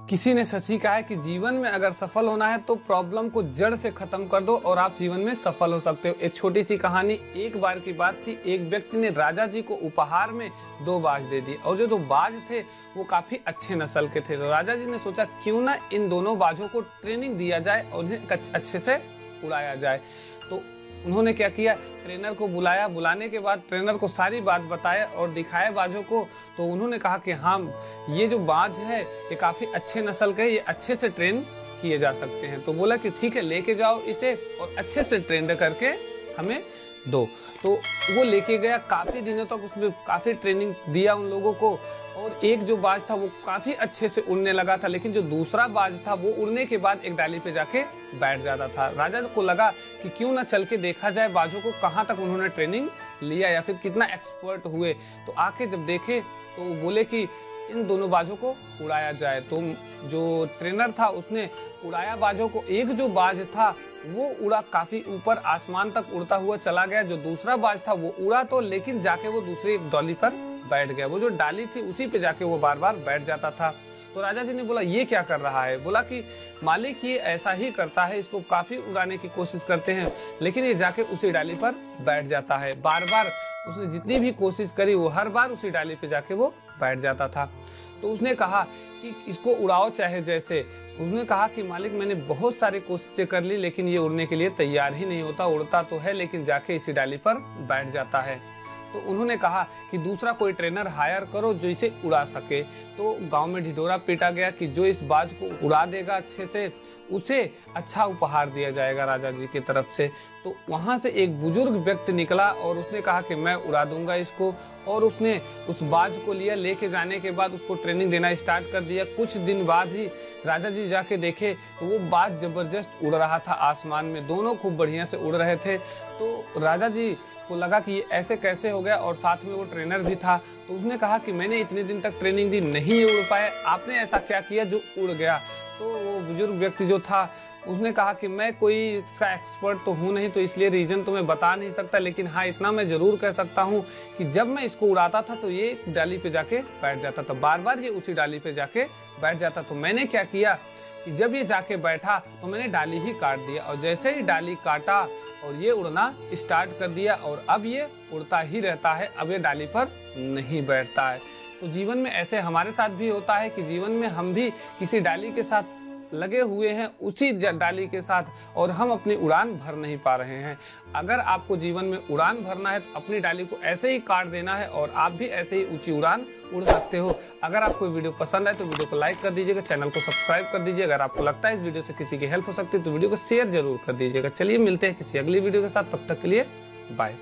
किसी ने सच ही कहा है कि जीवन में अगर सफल होना है तो प्रॉब्लम को जड़ से खत्म कर दो और आप जीवन में सफल हो सकते हो। एक छोटी सी कहानी, एक बार की बात थी, एक व्यक्ति ने राजा जी को उपहार में 2 बाज दे दिए और जो 2 बाज थे वो काफी अच्छे नस्ल के थे। तो राजा जी ने सोचा क्यों ना इन दोनों बाजों को ट्रेनिंग दिया जाए और उन्हें अच्छे से उड़ाया जाए। तो उन्होंने क्या किया, ट्रेनर को बुलाया। बुलाने के बाद ट्रेनर को सारी बात बताया और दिखाए बाजों को। तो उन्होंने कहा कि हाँ, ये जो बाज है ये काफी अच्छे नस्ल के, ये अच्छे से ट्रेन किए जा सकते हैं। तो बोला कि ठीक है, लेके जाओ इसे और अच्छे से ट्रेन करके हमें दो। तो वो लेके गया, काफी दिनों तक उसमें काफी ट्रेनिंग दिया उन लोगों को। और एक जो बाज था वो काफी अच्छे से उड़ने लगा था, लेकिन जो दूसरा बाज था वो उड़ने के बाद एक डाली पे जाके बैठ जाता था। राजा को लगा कि क्यों ना चल के देखा जाए बाजों को कहाँ तक उन्होंने ट्रेनिंग लिया या फिर कितना एक्सपर्ट हुए। तो आके जब देखे तो बोले कि इन दोनों बाजों को उड़ाया जाए। तो जो ट्रेनर था उसने उड़ाया बाजों को। एक जो बाज था वो उड़ा काफी ऊपर आसमान तक उड़ता हुआ चला गया। जो दूसरा बाज था वो उड़ा तो, लेकिन जाके वो दूसरी एक डाली पर बैठ गया। वो जो डाली थी उसी पे जाके वो बार बार बैठ जाता था। तो राजा जी ने बोला ये क्या कर रहा है। बोला कि मालिक ये ऐसा ही करता है, इसको काफी उड़ाने की कोशिश करते हैं लेकिन ये जाके उसी डाली पर बैठ जाता है। बार बार उसने जितनी भी कोशिश करी वो हर बार उसी डाली पे जाके वो बैठ जाता था। तो उसने कहा कि इसको उड़ाओ चाहे जैसे। उसने कहा कि मालिक मैंने बहुत सारी कोशिशें कर ली लेकिन ये उड़ने के लिए तैयार ही नहीं होता। उड़ता तो है लेकिन जाके इसी डाली पर बैठ जाता है। तो उन्होंने कहा कि दूसरा कोई ट्रेनर हायर करो जो इसे उड़ा सके। तो गांव में ढिढोरा पीटा गया कि जो इस बाज को उड़ा देगा अच्छे से उसे अच्छा उपहार दिया जाएगा राजा जी की तरफ से। तो वहां से एक बुजुर्ग व्यक्ति निकला और उसने कहा कि मैं उड़ा दूंगा इसको। और उसने उस बाज को लिया, लेके जाने के बाद उसको ट्रेनिंग देना स्टार्ट कर दिया। कुछ दिन बाद ही राजा जी जाके देखे तो वो बाज जबरदस्त उड़ रहा था आसमान में, दोनों खूब बढ़िया से उड़ रहे थे। तो राजा जी को लगा कि ये ऐसे कैसे हो गया, और साथ में वो ट्रेनर भी था। तो उसने कहा कि मैंने इतने दिन तक ट्रेनिंग दी, नहीं उड़ पाए, आपने ऐसा क्या किया जो उड़ गया। तो वो बुजुर्ग व्यक्ति जो था उसने कहा कि मैं कोई इसका एक्सपर्ट तो हूँ नहीं, तो इसलिए रीजन तो मैं बता नहीं सकता, लेकिन हाँ इतना मैं जरूर कह सकता हूँ कि जब मैं इसको उड़ाता था तो ये डाली पे जाके बैठ जाता था, बार बार ये उसी डाली पे जाके बैठ जाता। तो मैंने क्या किया कि जब ये जाके बैठा तो मैंने डाली ही काट दिया, और जैसे ही डाली काटा और ये उड़ना स्टार्ट कर दिया और अब ये उड़ता ही रहता है, अब ये डाली पर नहीं बैठता है। तो जीवन में ऐसे हमारे साथ भी होता है कि जीवन में हम भी किसी डाली के साथ लगे हुए हैं, उसी डाली के साथ, और हम अपनी उड़ान भर नहीं पा रहे हैं। अगर आपको जीवन में उड़ान भरना है तो अपनी डाली को ऐसे ही काट देना है और आप भी ऐसे ही ऊंची उड़ान उड़ सकते हो। अगर आपको वीडियो पसंद आए तो वीडियो को लाइक कर दीजिएगा, चैनल को सब्सक्राइब कर दीजिए। अगर आपको लगता है इस वीडियो से किसी की हेल्प हो सकती है तो वीडियो को शेयर जरूर कर दीजिएगा। चलिए मिलते हैं किसी अगली वीडियो के साथ, तब तक के लिए बाय।